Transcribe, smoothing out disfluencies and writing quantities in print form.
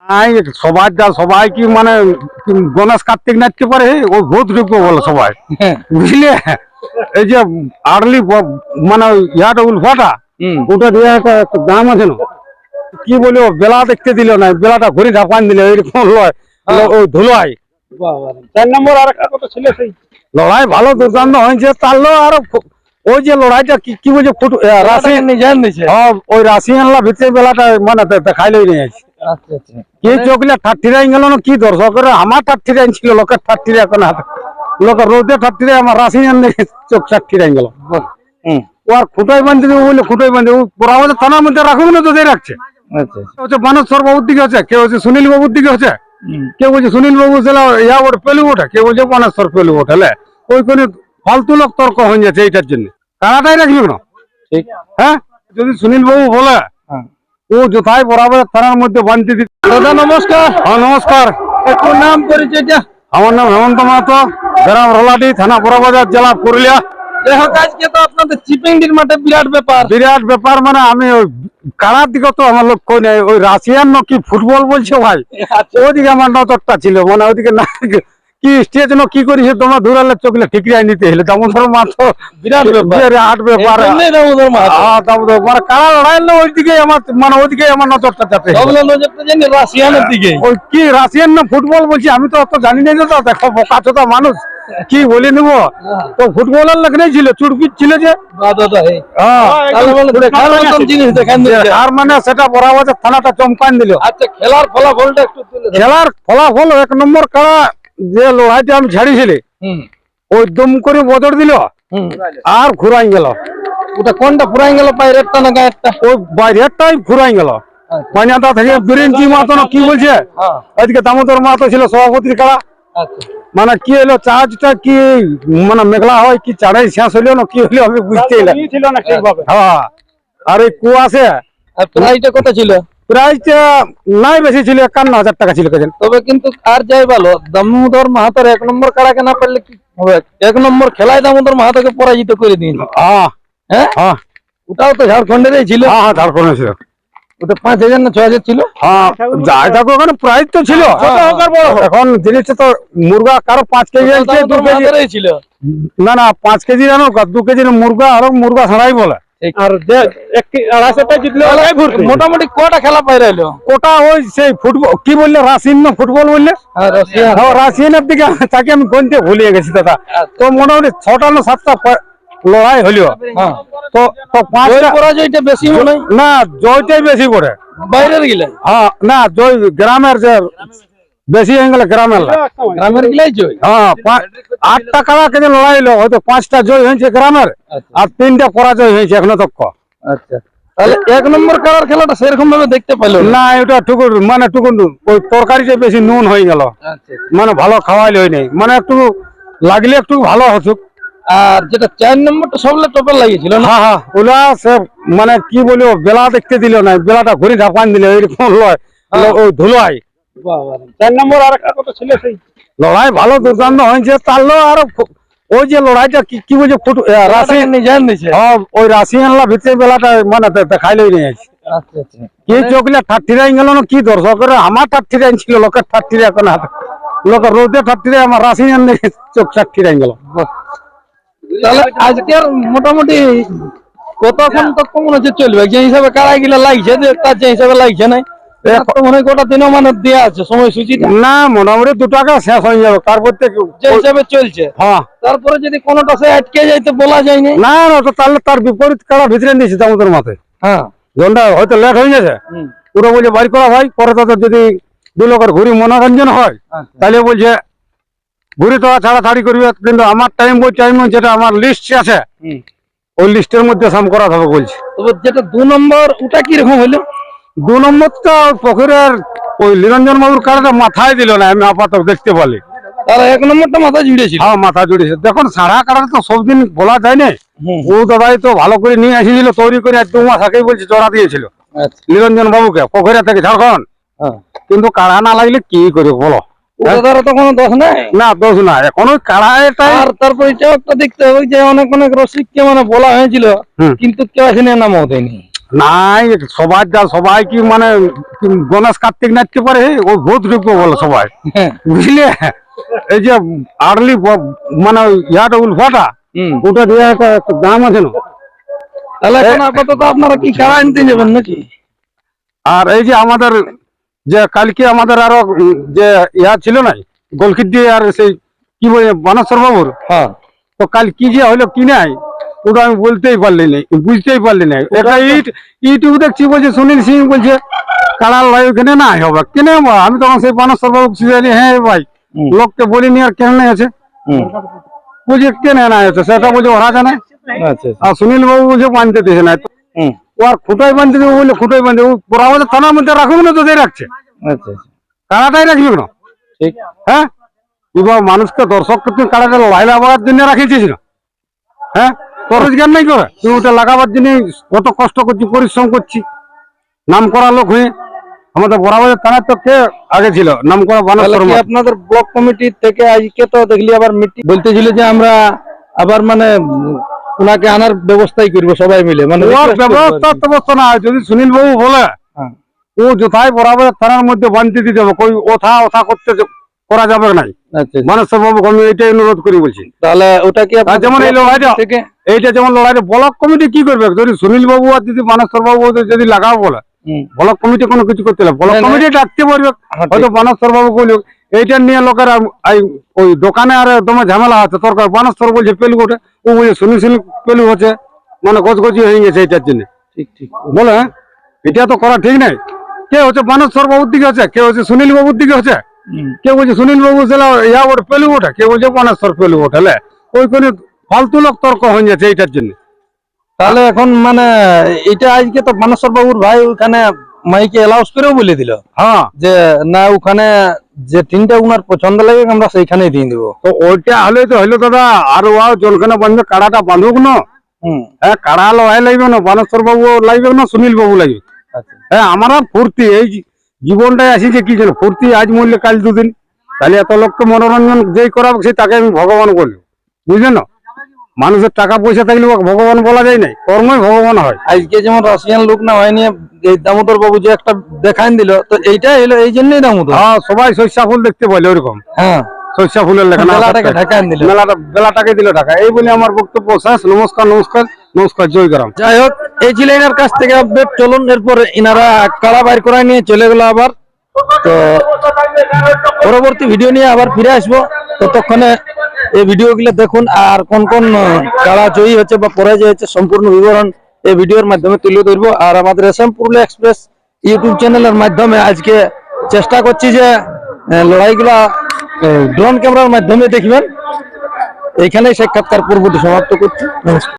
নাই সবাই কি মানে গণেশ কার্তিক নাচতে পারে ওই ভূত ঢুকবো বলে সবাই বুঝলে। এই যে আর্লি মানে ইয়াটা উলফাটা ওটা দিয়ে একটা দাম আছে না, কি বলবো, বেলা দেখতে দিল না, বেলাটা ঘুরে ঝাপান দিল এরকম লয় ওই ধুলোয়। 4 নম্বর আর একটা কত ছিল সেই লড়াই ভালো দুর্দান্ত হয়েছে তারলো। আর ওই যে লড়াইটা কি বলছে রাশিয়ান ওই রাশিয়ানলা ভিতরে বেলাটা মানে দেখাইলেই নিয়ে আছে। আচ্ছা আচ্ছা কি চোখলে ঠাট্টিরাই গেল না, কি দর্শকের আমার ঠাট্টিরাই ছিল, লোকের ঠাট্টিরা এখন লোকের রোদে ঠাট্টিরাই আমার রাশিয়ান দেখে চোখ ঠাট্টিরাই গেল। ও আর খুঁটাই বাঁধতে দেবো বলে খুঁটাই বাঁধে ওরা আমাদের থানার মধ্যে রাখবো না, তো দিয়ে রাখছে। হচ্ছে বানেশ্বর বাবুর দিকে হচ্ছে, কেউ হচ্ছে সুনীল বাবুর দিকে হচ্ছে, কেউ বলছে সুনীল বাবু ইয়া ওর পেলু ওঠে, কেউ বলছে বানেশ্বর পেলু ওঠে। ওই কোনো ফালতু লোক তর্ক হয়ে যাচ্ছে এইটার জন্য। কারাটাই রাখবি না, হ্যাঁ? যদি সুনীল বাবু বলে ও যথাই বরাবর থানার মধ্যে বানতে দিতে। দাদা নমস্কার। হ্যাঁ নমস্কার। একটু নাম পরিচয়টা? আমার নাম হেমন্ত মাহাতো, গ্রাম রলাটি, থানা বড়বাজার, জেলা পুরুলিয়া। যাই হোক, আজকে তো আপনাদের চিপিংডির মাঠে বিরাট ব্যাপার। মানে আমি ওই কারার দিকে তো আমার লক্ষ্য নেই, ওই রাশিয়ান কি ফুটবল বলছে ভাই, ওইদিকে আমার নজরটা ছিল। মানে ওইদিকে না কি স্টেজ কি করেছে তোমার দূরালে চোখলে ঠিকরাই নিতে হলে দামোদর মাথা বিরাট ব্যাপার। মানে কারা লড়াই না ওইদিকে আমার মানে ওইদিকে আমার নজরটা যাতে রাশিয়ানের দিকে। ওই কি রাশিয়ান না ফুটবল বলছি, আমি তো অত জানি না। তো দেখো বোকা চোদা মানুষ কি বলে নেবো, তো ফুটবলের লেখনেই ছিল, চুটপিট ছিল যে। আর মানে সেটা বরাবর থানাটা চমকান দিল। আচ্ছা, খেলার ফলাফলটা একটু খেলার ফলাফল 1 নম্বর কারা যে লড়াইটা আমি ছাড়িয়েছিলি ওই দম করে বদর দিল আর ঘুরাই গেল। ওটা কোনটা ফুরাই গেল, বাইরেরটা না গায়েরটা? ওই বাইরেরটাই ঘুরাই গেল। পানিয়াটা থেকে বীরেন্দ্র মাহাতো না কি বলছে, ওইদিকে দামোদর মাহাতো ছিল সভাপতির কারা। মানে কি হলো চার্জটা কি মানে মেঘলা হয় কি চাড়াই শেষ হইলো না কি হইলো আমি বুঝতে হ্যাঁ। আর ওই কুয়াশে প্রাইসটা কত ছিল? প্রাইসটা নাই বেশি ছিল, 51,000 টাকা ছিল। তবে কিন্তু আর যাই ভালো, দামোদর মাহাতোর 1 নম্বর কাড়াকে না পারলে কি হবে? 1 নম্বর খেলায় দামোদর মাহাতোকে পরাজিত করে দিন। হ্যাঁ, ওটাও তো ঝাড়খণ্ডেরই ছিল। হ্যাঁ ঝাড়খণ্ডে ছিল। ওটা 5,000 না 6,000 ছিল। হ্যাঁ যাই থাকো, ওখানে প্রাইস তো ছিল। এখন জিনিসটা তো মুরগা কারো 5 কেজি আনছে, 2 কেজি ছিল না, 5 কেজি জানো 2 কেজির মুরগা আর মুরগা ছাড়াই বলে। আর 250টা জিতলে মোটামুটি কটা খেলা পাইরাইলো? ওটা ওই সেই ফুটবল কি বললে, রাশিয়ান না ফুটবল বললে, রাশিয়ানের দিকে তাকে আমি গণতে ভুলিয়ে গেছি দাদা। তো মোটামুটি 6টা না 7টা লড়াই হলো। তো 5টা পরাজয়টা বেশি মনে হয় না, জয়টাই বেশি পড়ে বাইরের গিলা। হ্যাঁ না, জয় গ্রামের যে বেশি হয়ে গেলে গ্রামের গিলাই জয়। হ্যাঁ 8টা কারা কেন লড়াই হলো, হয়তো 5টা জয় হয়েছে গ্রামের আর 3টা পরাজয় হয়েছে এখনো তক। আচ্ছা, তাহলে 1 নম্বর কারার খেলাটা সেরকম ভাবে দেখতে পাইলো না, এটা টুকুর মানে টুকুন ওই তরকারিটা বেশি নুন হয়ে গেল, মানে ভালো খাওয়াইলে হয় নাই, মানে একটু লাগলে একটু ভালো হতো। আর যেটা 4 নম্বরটা সবলে টপের লাগিয়েছিল না। হ্যাঁ হ্যাঁ, ওলা সে মানে কি বলবো, বেলা দেখতে দিল না, বেলাটা ঘুরে ঝাপান দিল এরকম লয় ওই ধুলোয়। 4 নম্বর আর একটা কত ছিল সেই লড়াই ভালো দুর্দান্ত হয়েছে তারলো। আর ওই যে লড়াইটা কি বলছে রাশিয়ান ওই রাশিয়ানলা ভিতরে বেলাটা মানে দেখাইলেই নিয়ে আছে। কি চোখলে ঠাট্টিরাই গেল না, কি দর্শকের আমার ঠাট্টিরাই ছিল, লোকের ঠাট্টিরা এখন লোকের রোদে ঠাট্টিরাই আমার রাশিয়ান দেখে চোখ ঠাট্টিরাই গেল। তাহলে আজকের মোটামুটি কতক্ষণ তক মনে হচ্ছে চলবে? যে হিসাবে কারাই গিলা লাগছে, তার যে হিসাবে লাগছে না মনে গোটা দিনও মানে দেওয়া আছে সময়সূচি না, মোটামুটি 2 টাকা শেষ হয়ে যাবে তারপর যে হিসাবে চলছে। হ্যাঁ, তারপরে যদি কোনোটা সে আটকে যায় তো বলা যায় না। না তো তাহলে তার বিপরীত কারা ভিতরে নিয়েছে আমাদের মাথায়। হ্যাঁ, জনটা হয়তো লেট হয়ে গেছে, পুরো বলছে বাড়ি করা ভাই, পরে তাদের যদি 2 লোকের ঘুরি মনোরঞ্জন হয় তাহলে বলছে ঘুরি তো ছাড়াছাড়ি করবে, কিন্তু আমার টাইম যেটা আমার লিস্ট আছে ওই লিস্টের মধ্যে সাম করা হবে বলছে। যেটা 2 নম্বর ওটা কিরকম হইলো? 2 নম্বরটা পুকুরের ওই নিরঞ্জন বাবুর কারণে মাথায় দিল না, আমি আপাতত দেখতে পারি। তারা 1 নম্বরটা মাথা জুড়েছিল। হ্যাঁ মাথা জুড়েছে। দেখুন সারা কাটার তো সবদিন বলা যায় না, ও দাদাই তো ভালো করে নিয়ে এসেছিল তৈরি করে 2 মাস আগেই বলছে জোড়া দিয়েছিল নিরঞ্জন বাবুকে পোখরিয়া থেকে ঝাড়খণ্ড। কিন্তু কাড়া না লাগলে কি করবে বলো, তো কোনো দোষ নাই। না দোষ না, এখন ওই কাড়াটা। আর তারপর এটাও একটা দেখতে হবে যে অনেক রসিককে মানে বলা হয়েছিল কিন্তু কেউ এখানে নামও দেয়নি। নাই সবাই যা সবাই কি মানে কি গণেশ কার্তিক নাচতে পারে ও ভূত ঢুকবো বলে সবাই হ্যাঁ বুঝলে এই যে আর্লি মানে ইয়াটা উলফাটা ওটা দিয়ে একটা দাম আছে না তাহলে এখন আপাতত আপনারা কি কারা আনতে যাবেন নাকি? আর এই যে আমাদের যে কালকে আমাদের আরো যে ইয়া ছিল না গোলকিট দিয়ে আর সেই কি বলে বানেশ্বর বাবুর হ্যাঁ তো কাল কি যে হলো কি নাই ওটা আমি বলতেই পারলি না বুঝতেই পারলি না এটা ইউটিউব দেখছি বলছে সুনীল সিং বলছে কাড়াল ভাই ওখানে না হবে কেনে আমি তখন সেই বানেশ্বর বাবু জানি হ্যাঁ ভাই লোককে বলিনি আর কেন আছে বুঝে কেনে না আছে সেটা বলছে ওরা জানে আচ্ছা আর সুনীল বাবু বলছে বানতে দিয়েছে না ও আর খুঁটাই বানতে দেবো বলে খুঁটাই বানতে বরাবর থানার মধ্যে রাখবো না তো দিয়ে রাখছে আচ্ছা কাড়াটাই রাখবি না ঠিক হ্যাঁ এবার মানুষকে দর্শককে তুই কাড়াটা লাইলাবার জন্য রাখিয়েছিস না হ্যাঁ তোর রোজগার নাই করে তুই ওটা লাগাবার জন্য কত কষ্ট করছি পরিশ্রম করছি নাম করা লোক হয়ে আমাদের বরাবর থানার তো কে আগে ছিল নাম করা বানেশ্বর তাহলে কি আপনাদের ব্লক কমিটি থেকে আজকে তো দেখলি আবার মিটিং বলতেছিল যে আমরা আবার মানে ওনাকে আনার ব্যবস্থাই করবো সবাই মিলে মানে ওর ব্যবস্থা না যদি সুনীল বাবু বলে হ্যাঁ। ও যথাই বরাবর থানার মধ্যে বানতে দিতে হবে কই ওথা করতে করা যাবে নাই আচ্ছা বানেশ্বর বাবু আমি এইটাই অনুরোধ করি বলছি তাহলে ওটা কি আর আপনাদের যেমন এই block লড়াইটা থেকে এইটা যেমন লড়াইটা ব্লক কমিটি কি করবে যদি সুনীল বাবু আর যদি বানেশ্বর বাবু যদি লাগাও বলে ব্লক কমিটি কোনো কিছু করতে হবে ব্লক না, না। কমিটি ডাকতে পারবে হ্যাঁ, ঠিক। হয়তো বানেশ্বর বাবু বলল এইটা নিয়ে লোকের ওই দোকানে আর তোমার ঝামেলা আছে তরকার বানেশ্বর বলছে পেলু ওঠে ও বলছে সুনীল পেলু হচ্ছে মানে গজগজি হয়ে গেছে এইটার জন্য ঠিক ঠিক বলে হ্যাঁ? এটা তো করা ঠিক নাই কে হচ্ছে বানেশ্বর বাবুর দিকে হচ্ছে কে হচ্ছে সুনীল বাবুর দিকে হচ্ছে কে বলছে সুনীল বাবু ইয়া ওটা পেলু ওঠে কে বলছে বানেশ্বর পেলু ওঠে ওই কোনো ফালতু লোক তর্ক হয়ে যাচ্ছে এইটার জন্য তাহলে এখন মানে এটা আজকে তো মানসর বাবুর ভাই ওখানে মাইকে অ্যালাউন্স করেও বলে দিল হ্যাঁ যে না ওখানে যে তিনটা উনার পছন্দ লাগে আমরা সেইখানেই দিয়ে দিব। তো ওইটা হলে তো হইলো দাদা আর ও জলখানে বাঁধবে কাড়াটা বাঁধুক না হ্যাঁ কাড়া লড়াই লাগবে না বানেশ্বর বাবু লাগবে না সুনীল বাবু লাগবে আচ্ছা হ্যাঁ আমার আর ফুর্তি এই জীবনটাই আসি যে কি জানো ফুর্তি আজ মূল্যে কাল দুদিন তাহলে এত লোককে মনোরঞ্জন যেই করাবো সেই তাকে আমি ভগবান বলি বুঝলেন না মানুষের টাকা পয়সা থাকলে ওকে ভগবান বলা যায় নাই কর্মই ভগবান হয় আজকে যেমন রাশিয়ান লোক না হয়নি এই দামোদর বাবু যে একটা দেখান দিল তো এইটাই হলো এই জন্যই দামোদর হ্যাঁ সবাই শস্যা ফুল দেখতে পাইলে ওইরকম হ্যাঁ শস্যা ফুলের লেখা মেলাটাকে ঢাকান দিল মেলাটা বেলাটাকে দিল টাকা এই বলে আমার বক্তব্য শেষ নমস্কার নমস্কার নমস্কার জয় গ্রাম যাই হোক এই ছিল এনার কাছ থেকে আপডেট চলুন এরপর ইনারা কাড়া বাইর করায় নিয়ে চলে গেল আবার তো পরবর্তী ভিডিও নিয়ে আবার ফিরে আসবো ততক্ষণে এই ভিডিও গুলো দেখুন আর কোন কোন কাড়া জয়ী হচ্ছে বা পরাজয় হচ্ছে সম্পূর্ণ বিবরণ এই ভিডিওর মাধ্যমে তুলে ধরবো আর আমাদের এসএম পুরুলিয়া এক্সপ্রেস ইউটিউব চ্যানেলের মাধ্যমে আজকে চেষ্টা করছি যে লড়াইগুলা ড্রোন ক্যামেরার মাধ্যমে দেখবেন এইখানেই সাক্ষাৎকার পর্বটি সমাপ্ত করছি নমস্কার।